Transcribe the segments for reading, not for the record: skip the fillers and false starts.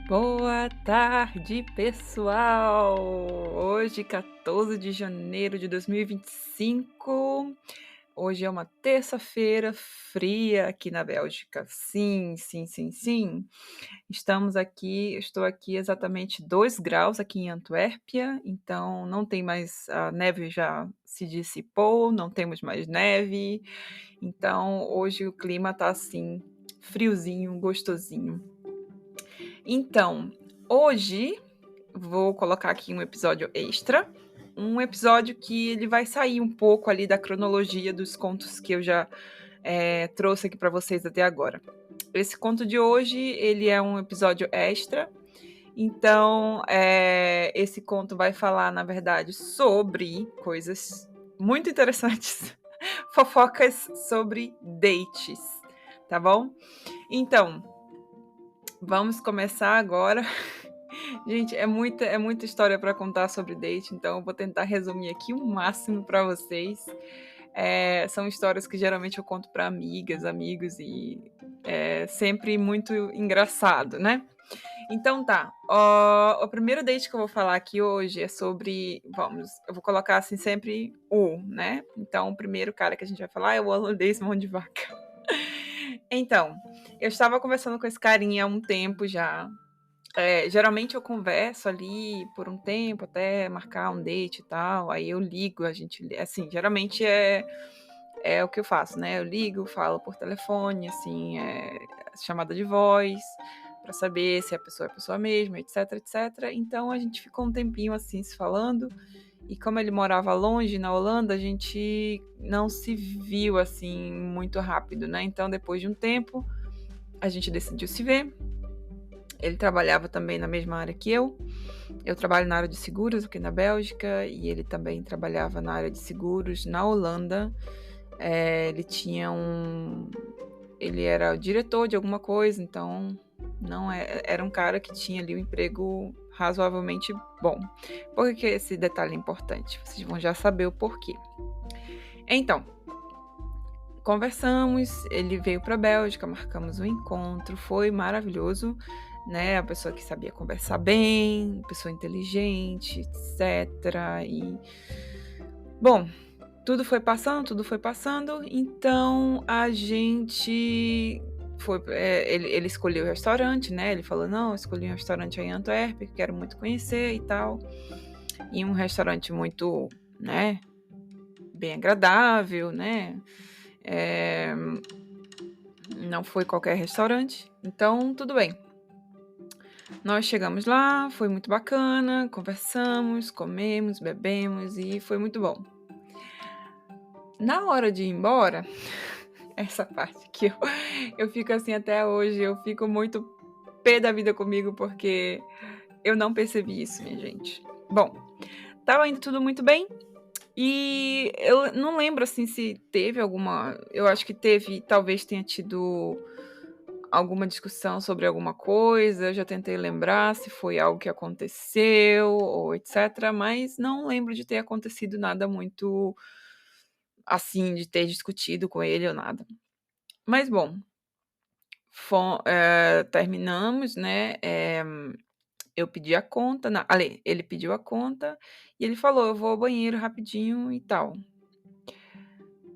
Boa tarde, pessoal! Hoje, 14 de janeiro de 2025. Hoje é uma terça-feira fria aqui na Bélgica. Sim, sim, sim, sim. Estou aqui exatamente 2 graus aqui em Antuérpia, então não tem mais a neve já se dissipou, não temos mais neve. Então hoje o clima tá assim, friozinho, gostosinho. Então, hoje vou colocar aqui um episódio extra, um episódio que ele vai sair um pouco ali da cronologia dos contos que eu já trouxe aqui para vocês até agora. Esse conto de hoje, ele é um episódio extra, então esse conto vai falar, na verdade, sobre coisas muito interessantes, fofocas sobre dates, tá bom? Então, vamos começar agora. Gente, é muita história para contar sobre date, então eu vou tentar resumir aqui o máximo para vocês. São histórias que geralmente eu conto para amigas, amigos e é sempre muito engraçado, né? Então tá, o primeiro date que eu vou falar aqui hoje é sobre, eu vou colocar assim sempre né? Então o primeiro cara que a gente vai falar é o holandês mão de vaca. Então, eu estava conversando com esse carinha há um tempo já. Geralmente eu converso ali por um tempo até marcar um date e tal, aí eu ligo, a gente, assim, geralmente é o que eu faço, né? Eu ligo, falo por telefone, assim, chamada de voz, para saber se a pessoa é a pessoa mesma, etc, etc. Então a gente ficou um tempinho assim se falando, e como ele morava longe na Holanda, a gente não se viu assim muito rápido, né? Então depois de um tempo a gente decidiu se ver. Ele trabalhava também na mesma área que eu. Eu trabalho na área de seguros aqui na Bélgica e ele também trabalhava na área de seguros na Holanda. Ele era o diretor de alguma coisa, então não era um cara que tinha ali um emprego razoavelmente bom. Por que esse detalhe é importante? Vocês vão já saber o porquê. Então, conversamos, ele veio para a Bélgica, marcamos um encontro, foi maravilhoso, né? A pessoa que sabia conversar bem, pessoa inteligente, etc. E, bom, tudo foi passando, então a gente foi. Ele escolheu o restaurante, né? Ele falou: não, eu escolhi um restaurante aí em Antuérpia, que quero muito conhecer e tal. E um restaurante muito, né? Bem agradável, né? É, não foi qualquer restaurante, então tudo bem. Nós chegamos lá, foi muito bacana, conversamos, comemos, bebemos e foi muito bom. Na hora de ir embora, essa parte que eu fico assim até hoje, eu fico muito pé da vida comigo porque eu não percebi isso, minha gente. Bom, tava indo tudo muito bem e eu não lembro assim se teve alguma. Eu acho que teve, talvez tenha tido alguma discussão sobre alguma coisa, eu já tentei lembrar se foi algo que aconteceu ou etc, mas não lembro de ter acontecido nada muito assim, de ter discutido com ele ou nada. Mas bom, terminamos, né? Eu pedi a conta, ele pediu a conta e ele falou: eu vou ao banheiro rapidinho e tal.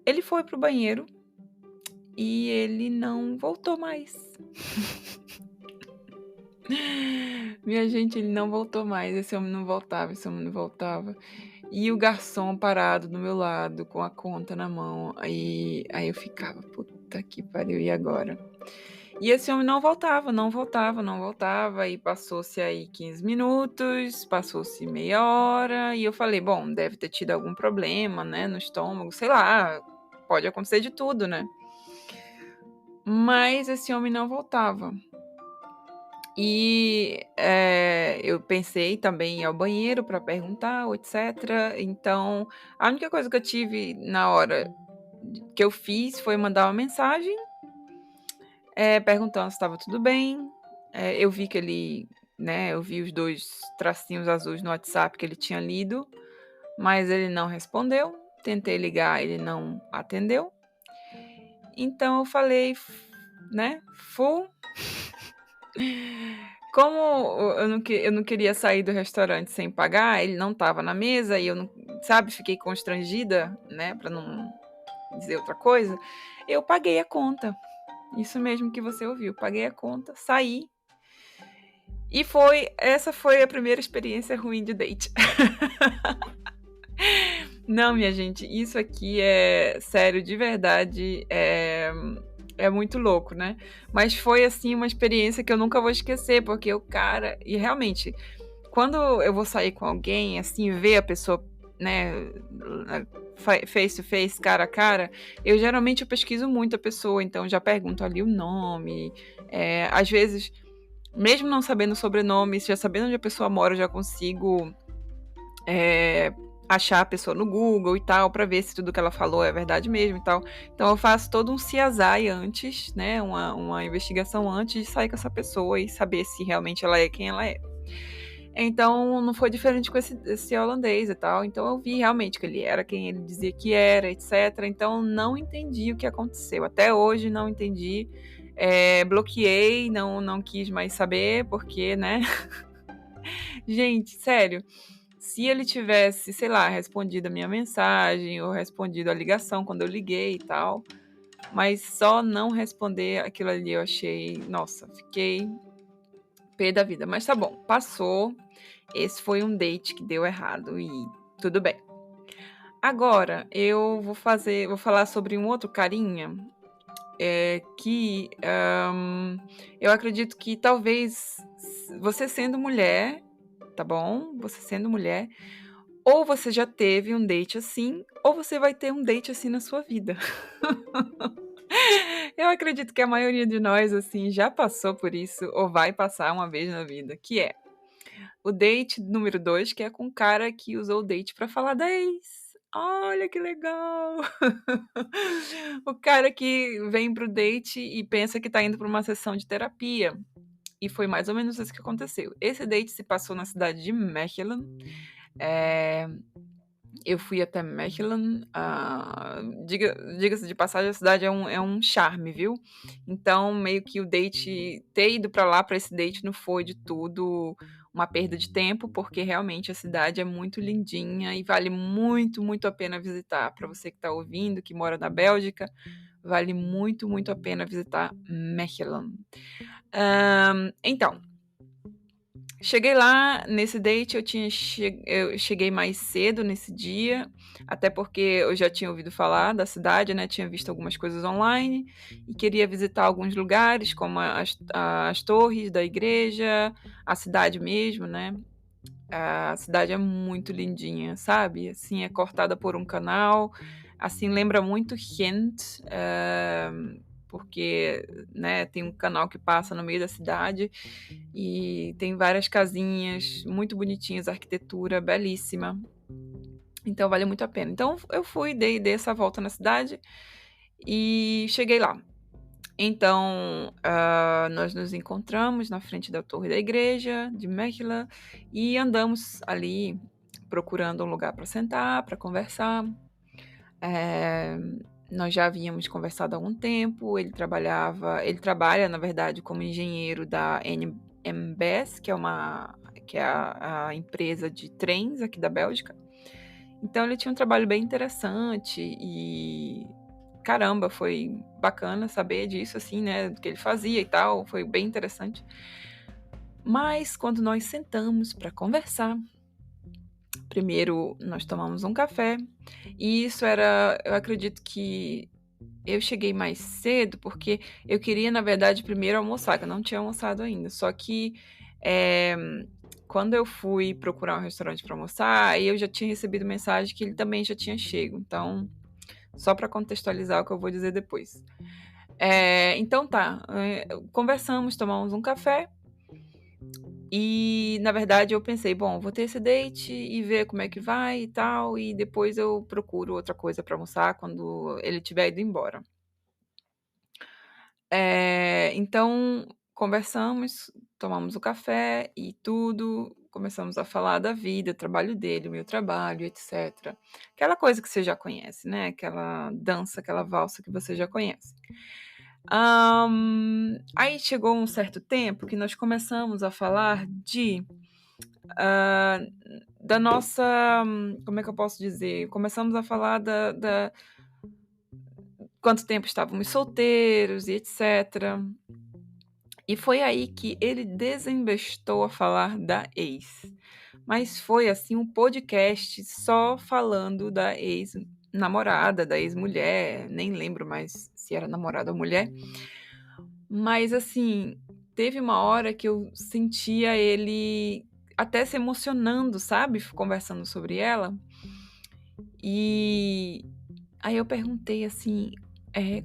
Ele foi pro banheiro e ele não voltou mais. Minha gente, ele não voltou mais. Esse homem não voltava, esse homem não voltava. E o garçom parado do meu lado, com a conta na mão. Aí eu ficava, puta que pariu, e agora? E esse homem não voltava, não voltava, não voltava. E passou-se aí 15 minutos, passou-se meia hora. E eu falei, bom, deve ter tido algum problema, né, no estômago, sei lá. Pode acontecer de tudo, né? Mas esse homem não voltava. E eu pensei também em ir ao banheiro para perguntar, etc. Então, a única coisa que eu tive na hora que eu fiz foi mandar uma mensagem perguntando se estava tudo bem. Eu vi que ele, né, eu vi os 2 tracinhos azuis no WhatsApp que ele tinha lido, mas ele não respondeu. Tentei ligar, ele não atendeu. Então eu falei, né, full Como eu não queria sair do restaurante sem pagar, ele não estava na mesa e eu não, sabe, fiquei constrangida, né, para não dizer outra coisa, eu paguei a conta. Isso mesmo que você ouviu, paguei a conta, saí e essa foi a primeira experiência ruim de date. Não, minha gente, isso aqui é sério, de verdade, é muito louco, né. Mas foi, assim, uma experiência que eu nunca vou esquecer, porque o cara e realmente, quando eu vou sair com alguém, assim, ver a pessoa, né, face to face, cara a cara, eu pesquiso muito a pessoa, então já pergunto ali o nome, às vezes, mesmo não sabendo o sobrenome, já sabendo onde a pessoa mora, eu já consigo eh, achar a pessoa no Google e tal, para ver se tudo que ela falou é verdade mesmo e tal. Então eu faço todo um CSI antes, né, uma investigação antes de sair com essa pessoa e saber se realmente ela é quem ela é. Então não foi diferente com esse holandês e tal, então eu vi realmente que ele era quem ele dizia que era, etc. Então não entendi o que aconteceu, até hoje não entendi, bloqueei, não quis mais saber, porque, né. Gente, sério, se ele tivesse, sei lá, respondido a minha mensagem ou respondido a ligação quando eu liguei e tal, mas só não responder aquilo ali eu achei, nossa, fiquei pé da vida. Mas tá bom, passou. Esse foi um date que deu errado e tudo bem. Agora eu vou falar sobre um outro carinha, que, eu acredito que talvez você sendo mulher, tá bom? Você sendo mulher, ou você já teve um date assim, ou você vai ter um date assim na sua vida. Eu acredito que a maioria de nós, assim, já passou por isso ou vai passar uma vez na vida, que é o date número 2, que é com o cara que usou o date pra falar da ex. Olha que legal! O cara que vem para o date e pensa que tá indo pra uma sessão de terapia, e foi mais ou menos isso que aconteceu. Esse date se passou na cidade de Mechelen, eh eu fui até Mechelen, diga-se de passagem, a cidade é um charme, viu. Então, meio que o date ter ido pra lá, pra esse date, não foi de tudo uma perda de tempo, porque realmente a cidade é muito lindinha e vale muito, muito a pena visitar. Para você que está ouvindo, que mora na Bélgica, vale muito, muito a pena visitar Mechelen. Então, cheguei lá, nesse date eu cheguei mais cedo nesse dia, até porque eu já tinha ouvido falar da cidade, né, tinha visto algumas coisas online e queria visitar alguns lugares, como as torres da igreja, a cidade mesmo, né. A cidade é muito lindinha, sabe, assim, é cortada por um canal, assim, lembra muito Ghent, porque, né, tem um canal que passa no meio da cidade e tem várias casinhas muito bonitinhas, arquitetura belíssima, então vale muito a pena. Então eu fui, dei essa volta na cidade e cheguei lá. Então, nós nos encontramos na frente da torre da igreja de Mechelen e andamos ali procurando um lugar para sentar, para conversar. Eh, Nós já havíamos conversado há algum tempo, ele trabalha, na verdade, como engenheiro da NMBS, que é a empresa de trens aqui da Bélgica. Então ele tinha um trabalho bem interessante e, caramba, foi bacana saber disso, assim, né, do que ele fazia e tal, foi bem interessante. Mas quando nós sentamos para conversar, primeiro nós tomamos um café, e isso era, eu acredito que eu cheguei mais cedo, porque eu queria, na verdade, primeiro almoçar, que eu não tinha almoçado ainda. Só que, eh, quando eu fui procurar um restaurante para almoçar, aí eu já tinha recebido mensagem que ele também já tinha chego. Então, só para contextualizar o que eu vou dizer depois. Então tá, conversamos, tomamos um café e, na verdade, eu pensei: "Bom, vou ter esse date e ver como é que vai e tal, e depois eu procuro outra coisa para almoçar quando ele tiver ido embora". Então conversamos, tomamos o café e tudo, começamos a falar da vida, o trabalho dele, o meu trabalho, etcétera. Aquela coisa que você já conhece, né, aquela dança, aquela valsa que você já conhece. Aí chegou um certo tempo que nós começamos a falar da nossa, como é que eu posso dizer? Começamos a falar da quanto tempo estávamos solteiros e etc. E foi aí que ele desembestou a falar da ex. Mas foi assim um podcast só falando da ex-namorada, da ex-mulher, nem lembro mais se era namorada ou mulher. Mas assim, teve uma hora que eu sentia ele até se emocionando, sabe? Conversando sobre ela. E aí eu perguntei assim: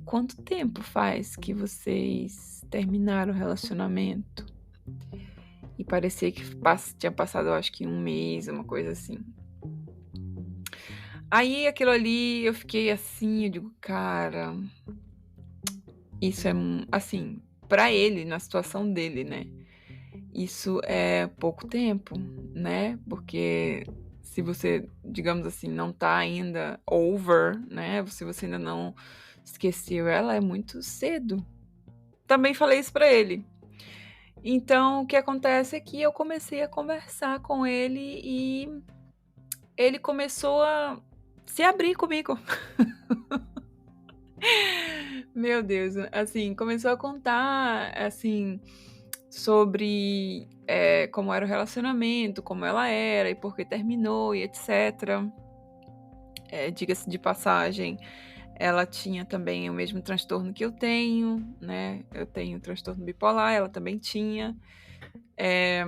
quanto tempo faz que vocês terminaram o relacionamento? E parecia que tinha passado, eu acho que 1 mês, uma coisa assim. Aí aquilo ali eu fiquei assim, eu digo: "Cara, isso é assim, pra ele, na situação dele, né, isso é pouco tempo, né, porque se você, digamos assim, não tá ainda over, né, se você ainda não esqueceu ela, é muito cedo". Também falei isso pra ele. Então o que acontece é que eu comecei a conversar com ele e ele começou a se abrir comigo. Meu Deus, assim, começou a contar, assim, sobre, como era o relacionamento, como ela era e por que terminou e etcétera. Diga-se de passagem, ela tinha também o mesmo transtorno que eu tenho, né, eu tenho transtorno bipolar, ela também tinha. Eh,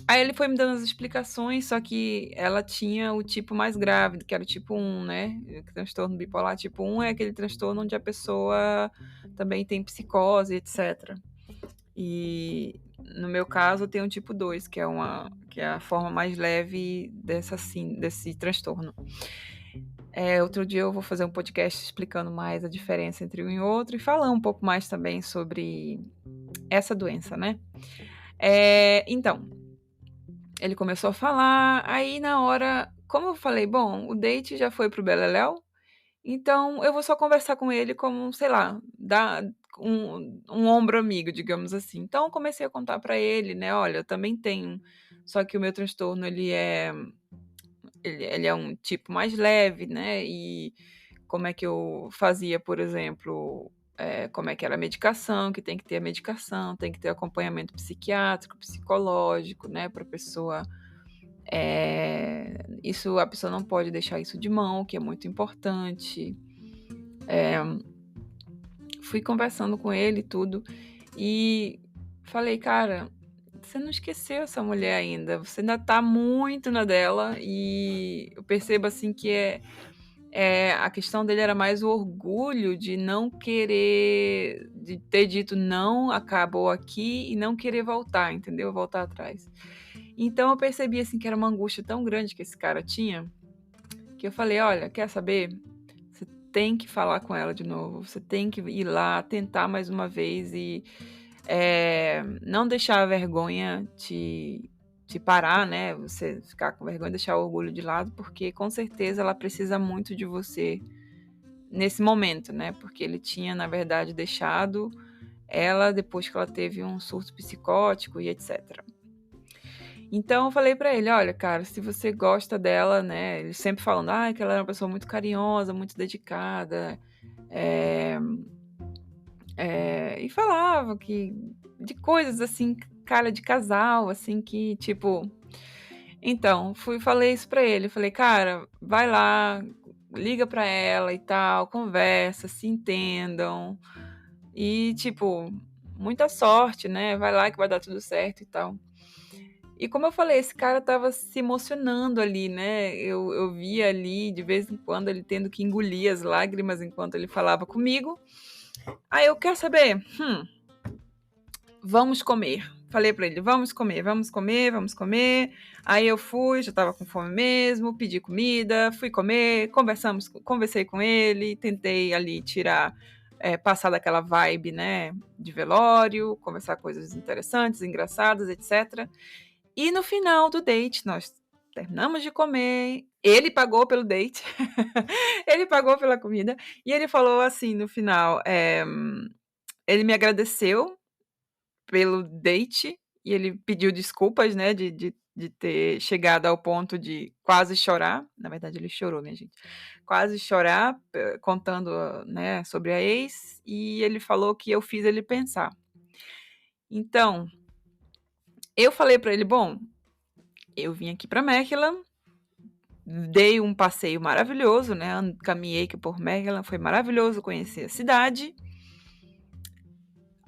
Aí ele foi me dando as explicações, só que ela tinha o tipo mais grave, que era o tipo 1, né, o transtorno bipolar tipo 1 é aquele transtorno onde a pessoa também tem psicose, etcétera. E no meu caso eu tenho o tipo 2, que é a forma mais leve desse transtorno. Outro dia eu vou fazer um podcast explicando mais a diferença entre um e outro e falar um pouco mais também sobre essa doença, né. Então, ele começou a falar, aí na hora, como eu falei: "Bom, o date já foi pro beleléu, então eu vou só conversar com ele como, sei lá, dar um ombro amigo", digamos assim. Então eu comecei a contar pra ele, né: "Olha, eu também tenho, só que o meu transtorno ele é um tipo mais leve, né, e como é que eu fazia, por exemplo, como é que era a medicação, que tem que ter a medicação, tem que ter acompanhamento psiquiátrico, psicológico, né, pra pessoa, isso a pessoa não pode deixar isso de mão, que é muito importante". Eh, Fui conversando com ele e tudo, e falei: "Cara, você não esqueceu essa mulher ainda, você ainda tá muito na dela", e eu percebo, assim, que a questão dele era mais o orgulho de não querer de ter dito: "Não, acabou aqui", e não querer voltar, entendeu? Voltar atrás. Então eu percebi, assim, que era uma angústia tão grande que esse cara tinha, que eu falei: "Olha, quer saber? Você tem que falar com ela de novo, você tem que ir lá, tentar mais uma vez e, não deixar a vergonha te parar, né, você ficar com vergonha, deixar o orgulho de lado, porque com certeza ela precisa muito de você nesse momento, né, porque ele tinha, na verdade, deixado ela depois que ela teve um surto psicótico e etcétera". Então eu falei pra ele: "Olha, cara, se você gosta dela", né, ele sempre falando: que ela era uma pessoa muito carinhosa, muito dedicada", eh e falava que de coisas, assim, cara de casal, assim, que tipo então, falei isso pra ele, falei: "Cara, vai lá, liga pra ela e tal, conversa, se entendam e, tipo, muita sorte, né, vai lá que vai dar tudo certo e tal". E como eu falei, esse cara estava se emocionando ali, né, eu via ali, de vez em quando, ele tendo que engolir as lágrimas enquanto ele falava comigo. Aí eu: "Quer saber? Vamos comer". Falei pra ele: "Vamos comer, vamos comer, vamos comer". Aí eu fui, já estava com fome mesmo, pedi comida, fui comer, conversei com ele, tentei ali tirar, passar daquela vibe, né, de velório, conversar coisas interessantes, engraçadas, etcétera. E no final do date, nós terminamos de comer, ele pagou pelo date, ele pagou pela comida, e ele falou assim no final, ele me agradeceu pelo date e ele pediu desculpas, né, de ter chegado ao ponto de quase chorar. Na verdade, ele chorou, minha gente. Quase chorar, contando, né, sobre a ex, e ele falou que eu fiz ele pensar. Então, eu falei pra ele: "Bom, eu vim aqui pra Mechelen, dei um passeio maravilhoso, né, caminhei aqui por Mechelen, foi maravilhoso conhecer a cidade.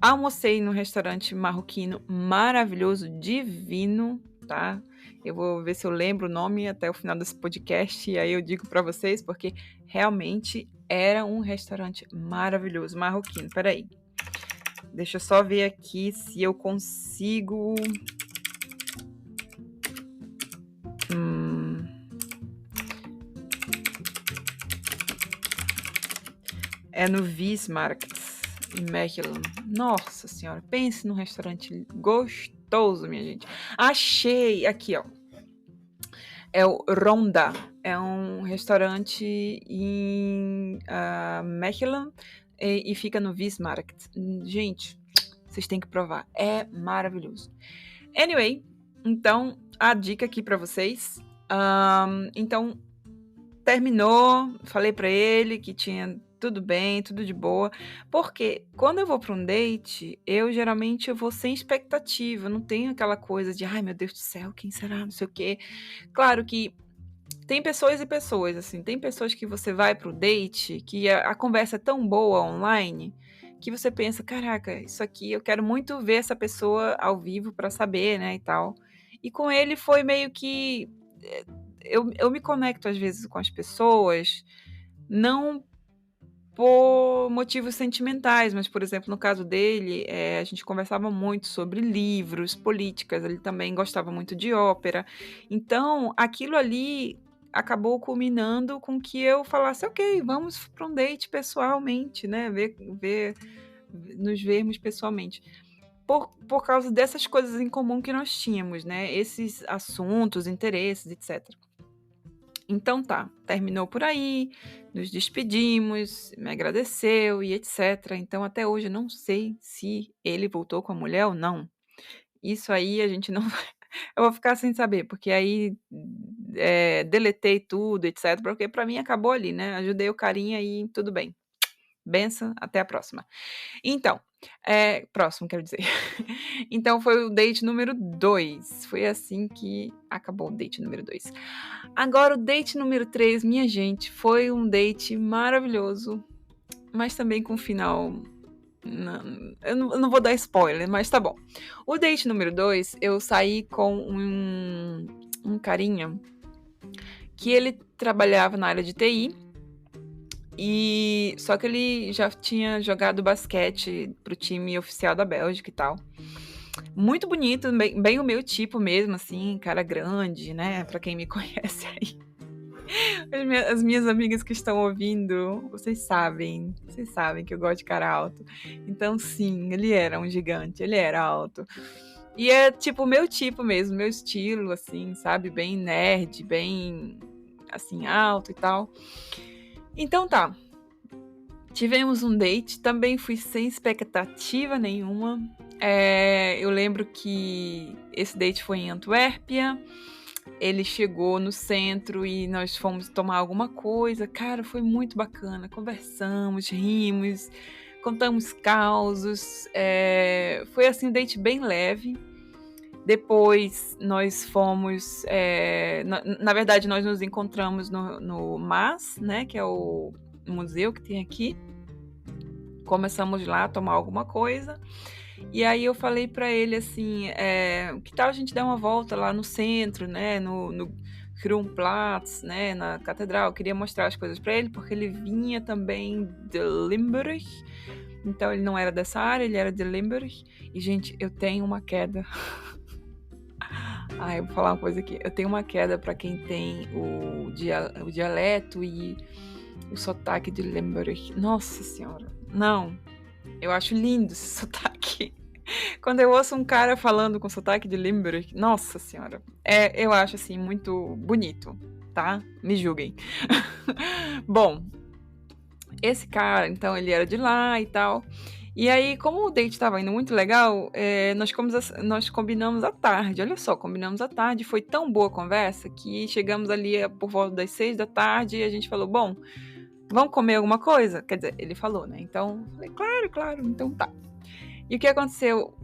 Almocei num restaurante marroquino maravilhoso, divino, tá? Eu vou ver se eu lembro o nome até o final desse podcast e aí eu digo pra vocês, porque realmente era um restaurante maravilhoso, marroquino. Espera aí. Deixa eu só ver aqui se eu consigo. É no Wismarkt, em Mechelen. Nossa senhora, pense num restaurante gostoso, minha gente. Achei aqui, ó. É o Ronda. É um restaurante em Mechelen e fica no Wismarkt. Gente, vocês têm que provar. É maravilhoso. Anyway, então, a dica aqui pra vocês. Então, terminou, falei pra ele que tinha tudo bem, tudo de boa, porque quando eu vou pra um date, eu geralmente eu vou sem expectativa, eu não tenho aquela coisa de: "Ai, meu Deus do céu, quem será?", não sei o quê. Claro que tem pessoas e pessoas, assim, tem pessoas que você vai pro date, que a conversa é tão boa online, que você pensa: "Caraca, isso aqui eu quero muito ver essa pessoa ao vivo pra saber, né, e tal". E com ele foi meio que, eu me conecto às vezes com as pessoas, não por motivos sentimentais, mas, por exemplo, no caso dele, a gente conversava muito sobre livros, políticas, ele também gostava muito de ópera. Então, aquilo ali acabou culminando com que eu falasse: "Ok, vamos para um date pessoalmente, né, ver nos vermos pessoalmente". Por causa dessas coisas em comum que nós tínhamos, né, esses assuntos, interesses, etcétera. Então tá, terminou por aí, nos despedimos, me agradeceu e etc. Então até hoje eu não sei se ele voltou com a mulher ou não. Isso aí a gente não vai eu vou ficar sem saber, porque aí, deletei tudo, etc, porque pra mim acabou ali, né, ajudei o carinha e tudo bem. Benção, até a próxima. Então, próximo quero dizer. Então foi o date número 2. Foi assim que acabou o date número 2. Agora o date número 3, minha gente, foi um date maravilhoso, mas também com um final, eu não vou dar spoiler, mas tá bom. O date número 2, eu saí com um carinha que ele trabalhava na área de TI, só que ele já tinha jogado basquete pro time oficial da Bélgica e tal. Muito bonito, bem o meu tipo mesmo, assim, cara grande, né, pra quem me conhece aí. As minhas amigas que estão ouvindo, vocês sabem que eu gosto de cara alto. Então sim, ele era um gigante, ele era alto. E é tipo o meu tipo mesmo, meu estilo, assim, sabe, bem nerd, bem, assim, alto e tal. Então tá, tivemos um date, também fui sem expectativa nenhuma. Eu lembro que esse date foi em Antuérpia, ele chegou no centro e nós fomos tomar alguma coisa. Cara, foi muito bacana, conversamos, rimos, contamos causos, foi assim um date bem leve. Depois nós fomos, na verdade nós nos encontramos no MAS, né, que é o museu que tem aqui. Começamos lá a tomar alguma coisa, e aí eu falei pra ele assim, que tal a gente dar uma volta lá no centro, né, no Kronplatz, né, na catedral. Eu queria mostrar as coisas pra ele, porque ele vinha também de Limburg, então ele não era dessa área, ele era de Limburg. E gente, eu tenho uma queda. Eu vou falar uma coisa aqui, eu tenho uma queda pra quem tem o dialeto e o sotaque de Limburg. Nossa senhora, não, eu acho lindo esse sotaque. Quando eu ouço um cara falando com sotaque de Limburg, nossa senhora, eu acho assim muito bonito, tá? Me julguem. Bom, esse cara, então, ele era de lá e tal, E aí, como o date estava indo muito legal, nós combinamos à tarde. Olha só, combinamos à tarde. Foi tão boa a conversa que chegamos ali por volta das 6 da tarde e a gente falou: bom, vamos comer alguma coisa? Quer dizer, ele falou, né? Então, falei, claro, claro, então tá. E o que aconteceu?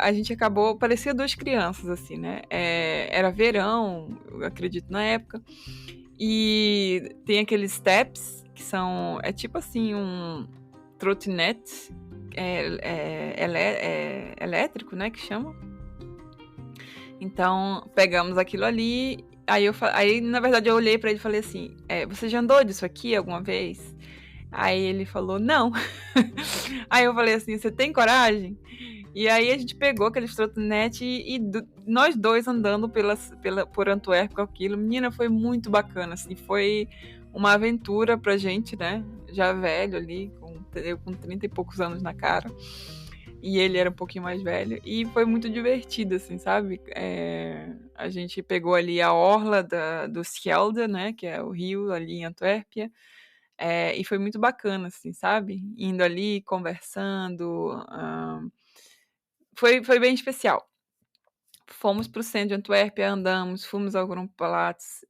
A gente acabou, parecia duas crianças, assim, né? Era verão, eu acredito, na época. E tem aqueles steps, que são. É tipo assim, um trotinete elétrico, né? Que chama. Então, pegamos aquilo ali. Aí, na verdade, eu olhei pra ele e falei assim: você já andou disso aqui alguma vez? Aí ele falou: não. Aí eu falei assim: você tem coragem? E aí a gente pegou aquele trotinete nós dois andando por Antuérpia com aquilo. Menina, foi muito bacana, assim, foi uma aventura pra gente, né? Já velho ali, eu com 30 e poucos anos na cara. E ele era um pouquinho mais velho. E foi muito divertido, assim, sabe? A gente pegou ali a orla do Schelde, né? Que é o rio ali em Antuérpia. E foi muito bacana, assim, sabe? Indo ali, conversando. Foi bem especial. Fomos para o centro de Antuérpia, andamos, fomos ao Grumpelatz,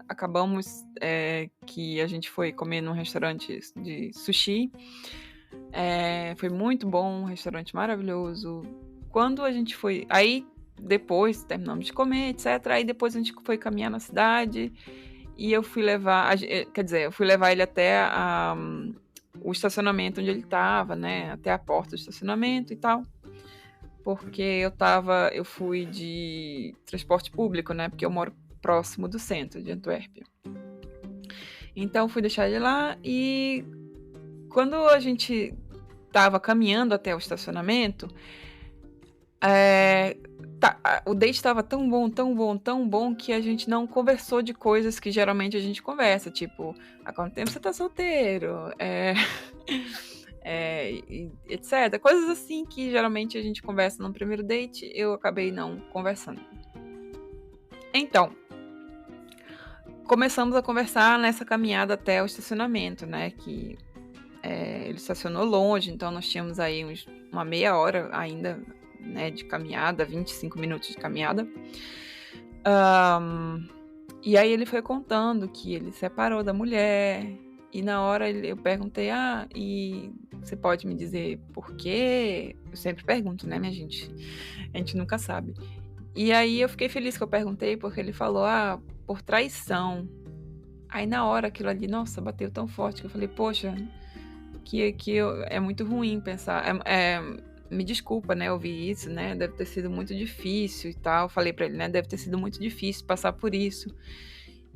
acabamos que a gente foi comer num restaurante de sushi. Foi muito bom, um restaurante maravilhoso. Quando a gente foi... Aí, depois, terminamos de comer, etc. Aí, depois a gente foi caminhar na cidade e eu fui levar... Quer dizer, eu fui levar ele até o estacionamento onde ele estava, né? Até a porta do estacionamento e tal. Porque eu fui de transporte público, né? Porque eu moro próximo do centro de Antuérpia. Então, fui deixar ele lá e quando a gente estava caminhando até o estacionamento, o date estava tão bom, tão bom, tão bom que a gente não conversou de coisas que geralmente a gente conversa, tipo, há quanto tempo você tá solteiro? Etc. Coisas assim que geralmente a gente conversa no primeiro date, eu acabei não conversando. Então, começamos a conversar nessa caminhada até o estacionamento, né? Que ele estacionou longe, então nós tínhamos aí uma meia hora ainda, né, de caminhada, 25 minutos de caminhada. E aí ele foi contando que ele separou da mulher, e na hora eu perguntei, e você pode me dizer por quê? Eu sempre pergunto, né, minha gente? A gente nunca sabe. E aí eu fiquei feliz que eu perguntei, porque ele falou, por traição. Aí na hora aquilo ali, nossa, bateu tão forte que eu falei, poxa, é muito ruim pensar. Me desculpa, né, ouvir isso, né? Deve ter sido muito difícil e tal. Falei pra ele, né? Deve ter sido muito difícil passar por isso.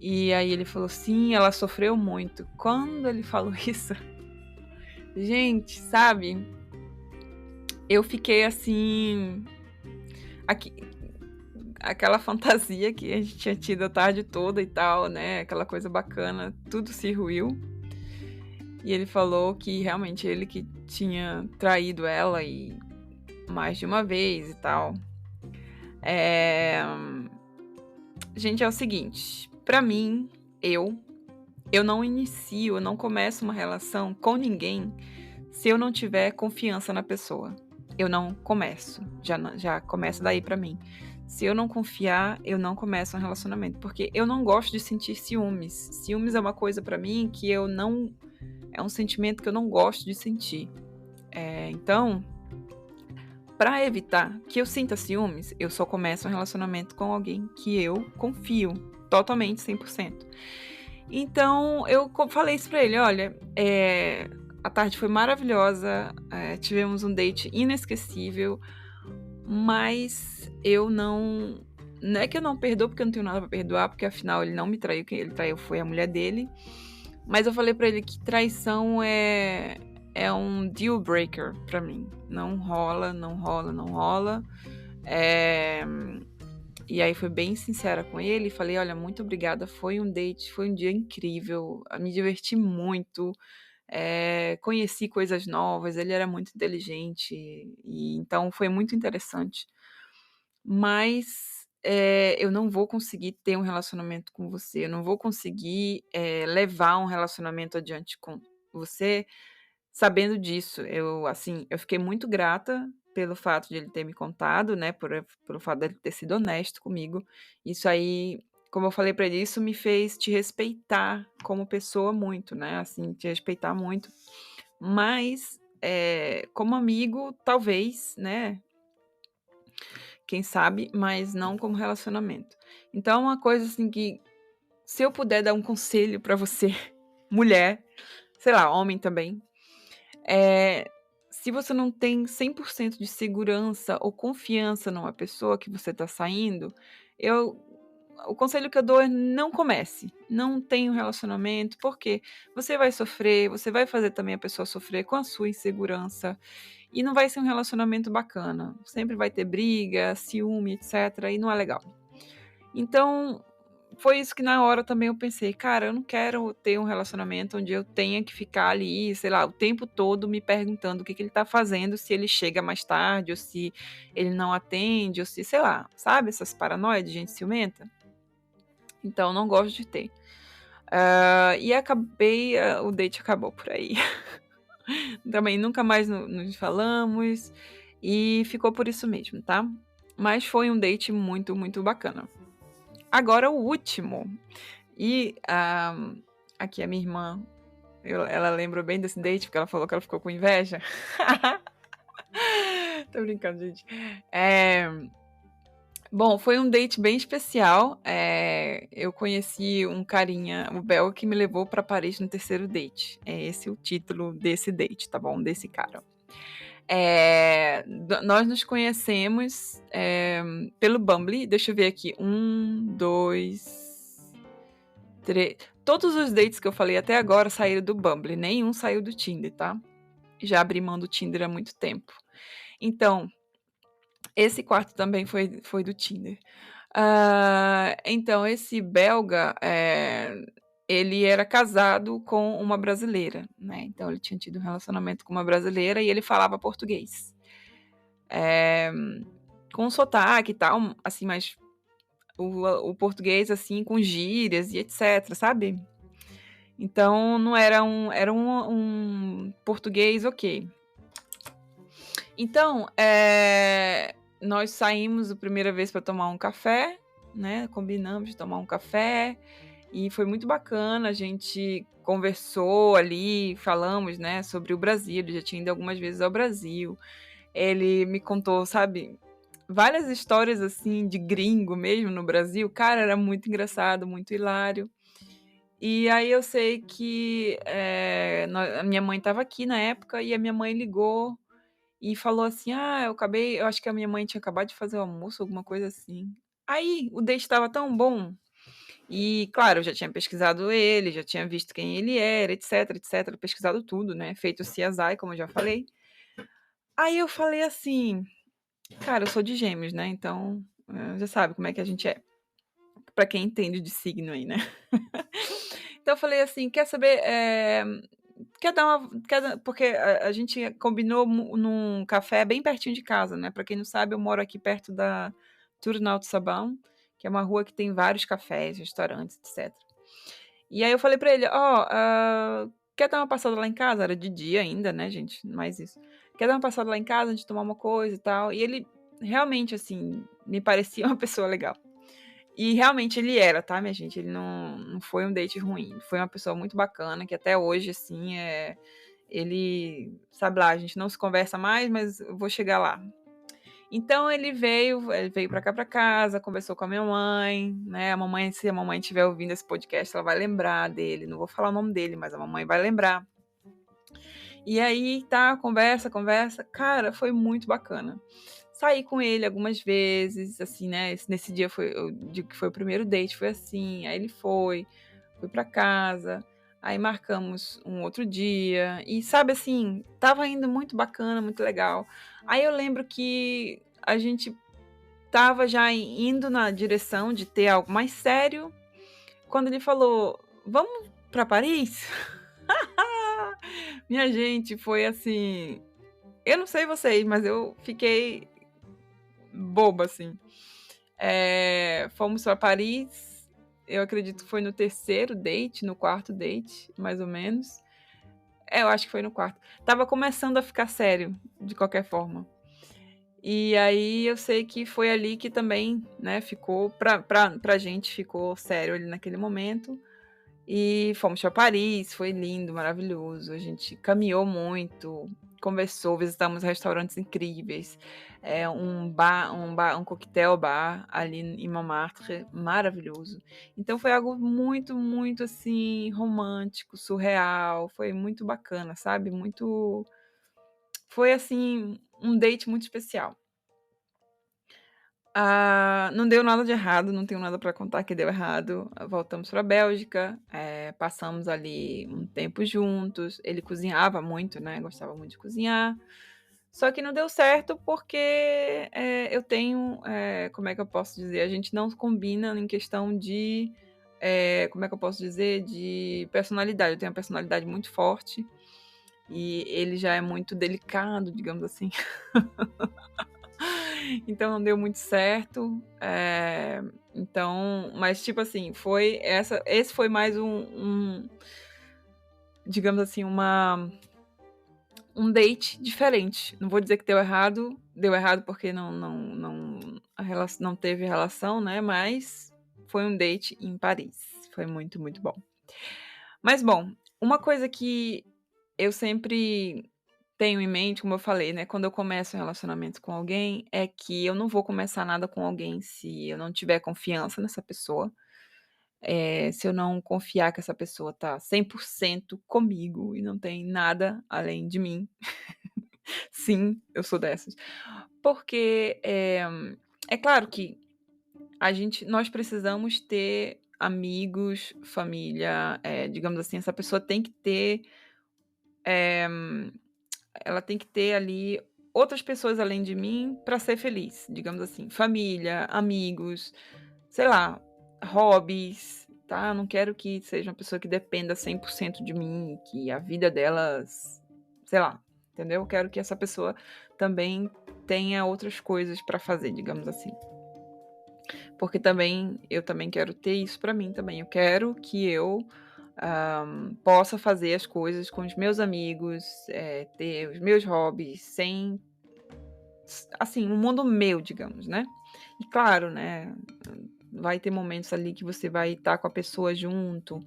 E aí ele falou, sim, ela sofreu muito. Quando ele falou isso, gente, sabe? Eu fiquei assim. Aquela fantasia que a gente tinha tido a tarde toda e tal, né? Aquela coisa bacana, tudo se ruiu. E ele falou que realmente ele que tinha traído ela e mais de uma vez e tal. Gente, é o seguinte, pra mim, eu não começo uma relação com ninguém se eu não tiver confiança na pessoa. Eu não começo, já começa daí pra mim. Se eu não confiar, eu não começo um relacionamento, porque eu não gosto de sentir ciúmes. Ciúmes é uma coisa pra mim que é um sentimento que eu não gosto de sentir. Então, para evitar que eu sinta ciúmes, eu só começo um relacionamento com alguém que eu confio totalmente, 100%. Então, eu falei isso pra ele, olha, a tarde foi maravilhosa, tivemos um date inesquecível, mas eu não... Não é que eu não perdoo, porque eu não tenho nada pra perdoar, porque afinal ele não me traiu, quem ele traiu foi a mulher dele. Mas eu falei pra ele que traição é um deal breaker pra mim. Não rola, não rola, não rola. E aí fui bem sincera com ele e falei, olha, muito obrigada, foi um date, foi um dia incrível, me diverti muito, conheci coisas novas, ele era muito inteligente, e então foi muito interessante. Mas eu não vou conseguir ter um relacionamento com você, eu não vou conseguir levar um relacionamento adiante com você sabendo disso, eu fiquei muito grata pelo fato de ele ter me contado, né, pelo fato dele ter sido honesto comigo. Isso aí, como eu falei pra ele, isso me fez te respeitar como pessoa muito, né, assim, te respeitar muito. Mas, como amigo, talvez, né, quem sabe, mas não como relacionamento. Então, uma coisa assim que, se eu puder dar um conselho pra você, mulher, sei lá, homem também, é, se você não tem 100% de segurança ou confiança numa pessoa que você está saindo, eu o conselho que eu dou é não comece, não tenha um relacionamento, porque você vai sofrer, você vai fazer também a pessoa sofrer com a sua insegurança, e não vai ser um relacionamento bacana. Sempre vai ter briga, ciúme, etc, e não é legal. Então, foi isso que na hora também eu pensei: "Cara, eu não quero ter um relacionamento onde eu tenha que ficar ali, sei lá, o tempo todo me perguntando o que que ele tá fazendo, se ele chega mais tarde ou se ele não atende ou se", sei lá, sabe essas paranoia de gente ciumenta? Então não gosto de ter. E acabei o date acabou por aí. Também nunca mais nos falamos e ficou por isso mesmo, tá. Mas foi um date muito, muito bacana. Agora o último. E, aqui a minha irmã, ela lembra bem desse date, porque ela falou que ela ficou com inveja. Tô brincando, gente. Bom, foi um date bem especial. Eu conheci um carinha, o belga, que me levou pra Paris no terceiro date. É esse o título desse date, tá bom? Desse cara. Nós nos conhecemos pelo Bumble. Deixa eu ver aqui. Dois, três. Todos os dates que eu falei até agora saíram do Bumble. Nenhum saiu do Tinder, tá? Já abri mão do Tinder há muito tempo. Então, esse quarto também foi do Tinder. Então, esse belga, ele era casado com uma brasileira, né? Então, ele tinha tido um relacionamento com uma brasileira e ele falava português. Com sotaque e tal, assim, mas o português, assim, com gírias e etc, sabe? Então, não era um português ok. Então, nós saímos a primeira vez para tomar um café, né? Combinamos de tomar um café e foi muito bacana. A gente conversou ali, falamos, né, sobre o Brasil. Ele já tinha ido algumas vezes ao Brasil. Ele me contou, sabe, várias histórias assim de gringo mesmo no Brasil. Cara, era muito engraçado, muito hilário. E aí eu sei que a minha mãe estava aqui na época e a minha mãe ligou e falou assim: "Ah, eu acho que a minha mãe tinha acabado de fazer o almoço, alguma coisa assim". Aí o date estava tão bom, e claro, eu já tinha pesquisado ele, já tinha visto quem ele era, etc, etc, pesquisado tudo, né, feito o CSI, como eu já falei. Aí eu falei assim: "Cara, eu sou de Gêmeos, né, então, já sabe como é que a gente é", pra quem entende de signo aí, né. Então eu falei assim: "Quer saber, porque a gente combinou num café bem pertinho de casa, né, pra quem não sabe, eu moro aqui perto da Turnhout Sabão, que é uma rua que tem vários cafés, restaurantes, etc. E aí eu falei pra ele: "Ó, quer dar uma passada lá em casa?" Era de dia ainda, né, gente, mais isso. "Quer dar uma passada lá em casa, a gente tomar uma coisa e tal?" E ele realmente, assim, me parecia uma pessoa legal. E realmente ele era, tá, minha gente? Ele não foi um date ruim. Foi uma pessoa muito bacana, que até hoje, assim, ele, sabe lá, a gente não se conversa mais, mas eu vou chegar lá. Então ele veio pra cá pra casa, conversou com a minha mãe, né? Se a mamãe estiver ouvindo esse podcast, ela vai lembrar dele. Não vou falar o nome dele, mas a mamãe vai lembrar. E aí, tá, conversa, conversa. Cara, foi muito bacana. Saí com ele algumas vezes, assim, né? Nesse dia eu digo que foi o primeiro date, foi assim. Aí ele foi pra casa, aí marcamos um outro dia. E sabe assim, tava indo muito bacana, muito legal. Aí eu lembro que a gente tava já indo na direção de ter algo mais sério, quando ele falou: "Vamos pra Paris?" Minha gente, foi assim, eu não sei vocês, mas eu fiquei boba, assim. Fomos para Paris, eu acredito que foi no terceiro date, no quarto date, mais ou menos. eu acho que foi no quarto. Tava começando a ficar sério, de qualquer forma. E aí eu sei que foi ali que também, né, ficou pra gente ficou sério ali naquele momento. E fomos para Paris, foi lindo, maravilhoso. A gente caminhou muito, conversou, visitamos restaurantes incríveis, um coquetel bar ali em Montmartre, maravilhoso. Então foi algo muito, muito assim romântico, surreal, foi muito bacana, sabe? Foi assim um date muito especial. Não deu nada de errado, não tenho nada para contar que deu errado. Voltamos pra Bélgica, passamos ali um tempo juntos. Ele cozinhava muito, né, gostava muito de cozinhar. Só que não deu certo porque, eu tenho, como é que eu posso dizer? A gente não combina em questão de, como é que eu posso dizer? De personalidade. Eu tenho uma personalidade muito forte e ele já é muito delicado, digamos assim. Então não deu muito certo. Então, mas tipo assim, esse foi mais digamos assim, um date diferente. Não vou dizer que deu errado porque não teve relação, né? Mas foi um date em Paris. Foi muito, muito bom. Mas bom, uma coisa que eu sempre tenho em mente, como eu falei, né, quando eu começo um relacionamento com alguém, é que eu não vou começar nada com alguém se eu não tiver confiança nessa pessoa, se eu não confiar que essa pessoa tá 100% comigo e não tem nada além de mim. Sim, eu sou dessas. Porque, é claro que nós precisamos ter amigos, família, digamos assim, essa pessoa tem que ter, eh ela tem que ter ali outras pessoas além de mim para ser feliz, digamos assim, família, amigos, sei lá, hobbies, tá? Eu não quero que seja uma pessoa que dependa 100% de mim, que a vida delas, sei lá, entendeu? Eu quero que essa pessoa também tenha outras coisas para fazer, digamos assim. Porque eu também quero ter isso para mim também. Eu quero que eu possa fazer as coisas com os meus amigos, ter os meus hobbies sem, assim, um mundo meu, digamos, né? E claro, né? Vai ter momentos ali que você vai estar com a pessoa junto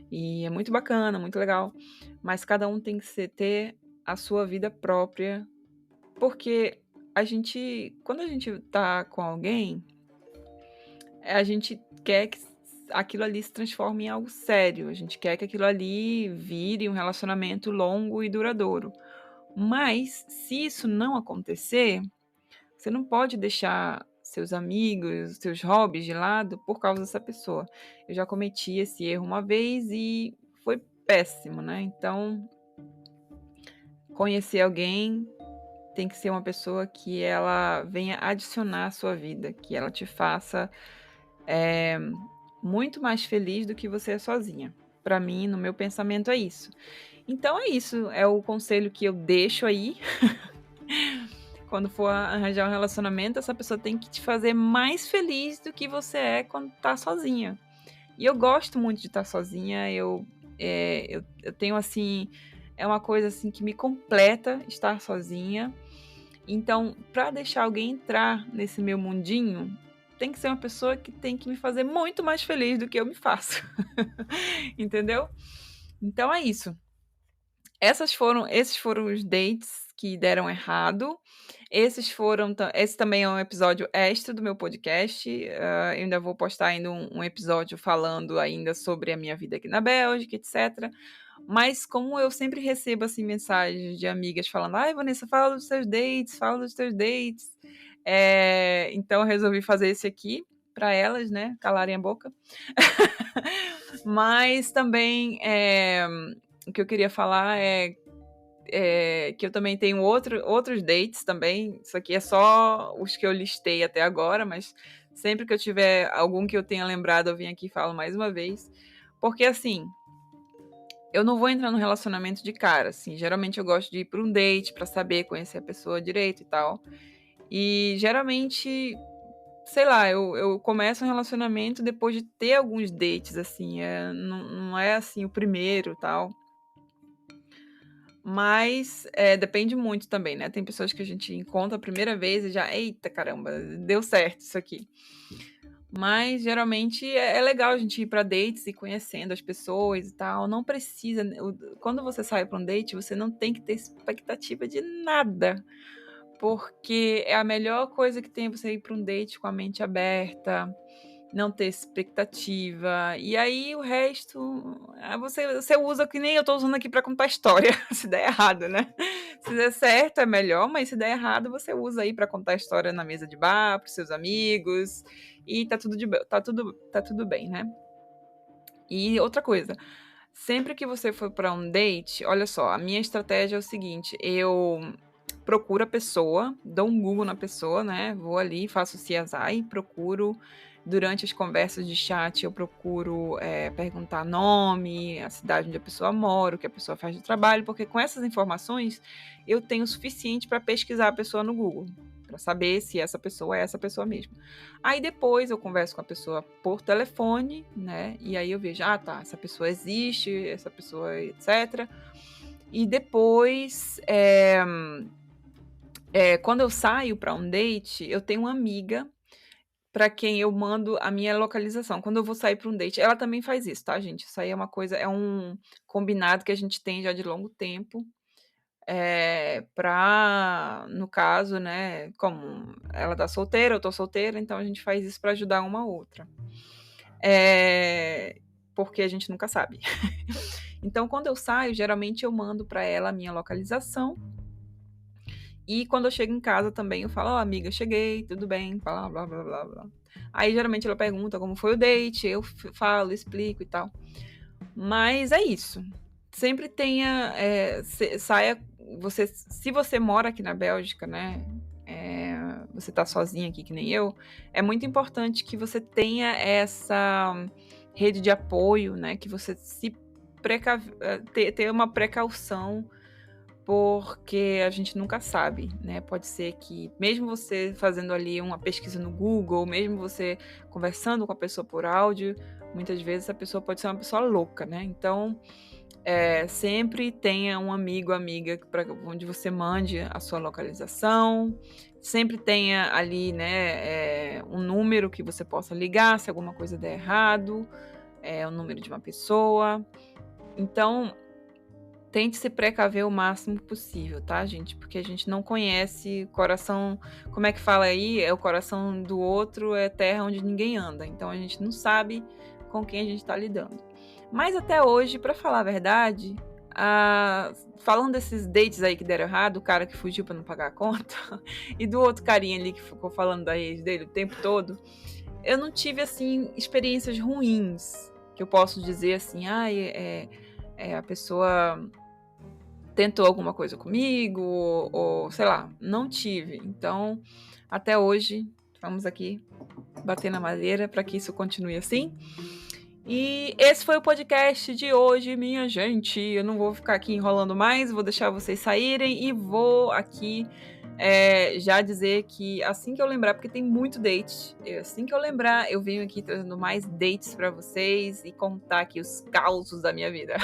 e é muito bacana, muito legal. Mas cada um tem que ter a sua vida própria, porque quando a gente tá com alguém, a gente quer que aquilo ali se transforme em algo sério, a gente quer que aquilo ali vire um relacionamento longo e duradouro. Mas, se isso não acontecer, você não pode deixar seus amigos, seus hobbies de lado por causa dessa pessoa. Eu já cometi esse erro uma vez e foi péssimo, né? Então, conhecer alguém tem que ser uma pessoa que ela venha adicionar à sua vida, que ela te faça muito mais feliz do que você é sozinha. Para mim, no meu pensamento, é isso. Então é isso, é o conselho que eu deixo aí. Quando for arranjar um relacionamento, essa pessoa tem que te fazer mais feliz do que você é quando tá sozinha. E eu gosto muito de estar sozinha, eu tenho assim, é uma coisa assim que me completa estar sozinha. Então, para deixar alguém entrar nesse meu mundinho, tem que ser uma pessoa que tem que me fazer muito mais feliz do que eu me faço. Entendeu? Então é isso. Esses foram os dates que deram errado. Esse também é um episódio extra do meu podcast. Eu ainda vou postar ainda um episódio falando ainda sobre a minha vida aqui na Bélgica, etc. Mas como eu sempre recebo assim mensagens de amigas falando: "Ai, Vanessa, fala dos seus dates, fala dos teus dates". Então eu resolvi fazer esse aqui para elas, né, calarem a boca. Mas também, o que eu queria falar que eu também tenho outros dates também. Isso aqui é só os que eu listei até agora, mas sempre que eu tiver algum que eu tenha lembrado, eu venho aqui e falo mais uma vez. Porque assim, eu não vou entrar no relacionamento de cara, assim. Geralmente eu gosto de ir para um date para saber, conhecer a pessoa direito e tal. E geralmente, sei lá, eu começo um relacionamento depois de ter alguns dates, assim. Não é assim o primeiro tal. Mas, depende muito também, né, tem pessoas que a gente encontra a primeira vez e já: "Eita caramba, deu certo isso aqui". Mas geralmente é legal a gente ir para dates e conhecendo as pessoas e tal, não precisa quando você sai para um date, você não tem que ter expectativa de nada, porque é a melhor coisa que tem você ir para um date com a mente aberta, não ter expectativa, e aí o resto, você usa que nem eu tô usando aqui para contar história, se der errado, né. Se der certo é melhor, mas se der errado você usa aí para contar história na mesa de bar, para os seus amigos, e tá tudo bem, né. E outra coisa, sempre que você for para um date, olha só, a minha estratégia é o seguinte, eu procuro a pessoa, dou um Google na pessoa, né, vou ali, faço o CSI, procuro durante as conversas de chat, eu procuro, perguntar nome, a cidade onde a pessoa mora, o que a pessoa faz de trabalho, porque com essas informações eu tenho o suficiente para pesquisar a pessoa no Google, para saber se essa pessoa é essa pessoa mesmo. Aí depois eu converso com a pessoa por telefone, né, e aí eu vejo: "Ah tá, essa pessoa existe, essa pessoa etcétera". E depois, quando eu saio para um date, eu tenho uma amiga para quem eu mando a minha localização. Quando eu vou sair para um date ela também faz isso, tá gente, isso aí é um combinado que a gente tem já de longo tempo, pra no caso, né, como ela tá solteira, eu tô solteira, então a gente faz isso para ajudar uma a outra. Porque a gente nunca sabe. Então quando eu saio, geralmente eu mando para ela a minha localização, e quando eu chego em casa também eu falo: "Ó amiga, cheguei, tudo bem, blá, blá, blá, blá, blá". Aí geralmente ela pergunta como foi o date, eu falo, explico e tal. Mas é isso, sempre tenha, saia se você mora aqui na Bélgica, né, você tá sozinha aqui que nem eu, é muito importante que você tenha essa rede de apoio, né, que você se ter uma precaução, porque a gente nunca sabe, né, pode ser que mesmo você fazendo ali uma pesquisa no Google, mesmo você conversando com a pessoa por áudio, muitas vezes a pessoa pode ser uma pessoa louca, né, então, sempre tenha um amigo, amiga pra onde você mande a sua localização, sempre tenha ali, né, um número que você possa ligar se alguma coisa der errado, o número de uma pessoa. Então tente se precaver o máximo possível, tá, gente? Porque a gente não conhece o coração, como é que fala aí? É o coração do outro, é terra onde ninguém anda. Então a gente não sabe com quem a gente tá lidando. Mas até hoje, pra falar a verdade, falando desses dates aí que deram errado, o cara que fugiu pra não pagar a conta, e do outro carinha ali que ficou falando da ex dele o tempo todo, eu não tive, assim, experiências ruins, que eu posso dizer assim: "Ai, a pessoa tentou alguma coisa comigo ou sei lá, não tive. Então, até hoje, vamos aqui bater na madeira para que isso continue assim. E esse foi o podcast de hoje, minha gente. Eu não vou ficar aqui enrolando mais, vou deixar vocês saírem e vou aqui já dizer que assim que eu lembrar, porque tem muito date, assim que eu lembrar, eu venho aqui trazendo mais dates para vocês e contar aqui os causos da minha vida.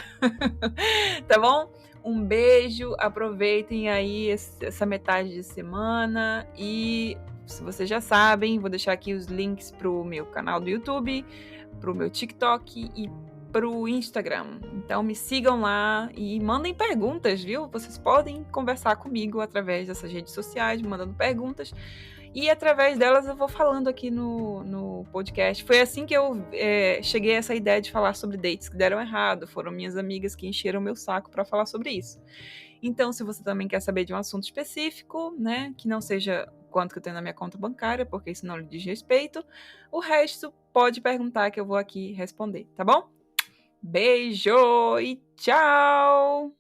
Tá bom? Um beijo, aproveitem aí essa metade de semana e se vocês já sabem, vou deixar aqui os links pro meu canal do YouTube, pro meu TikTok e pro Instagram. Então me sigam lá e mandem perguntas, viu? Vocês podem conversar comigo através dessas redes sociais, mandando perguntas. E através delas eu vou falando aqui no podcast. Foi assim que eu cheguei a essa ideia de falar sobre dates que deram errado. Foram minhas amigas que encheram meu saco para falar sobre isso. Então, se você também quer saber de um assunto específico, né, que não seja quanto que eu tenho na minha conta bancária, porque isso não lhe diz respeito, o resto pode perguntar que eu vou aqui responder, tá bom? Beijo e tchau!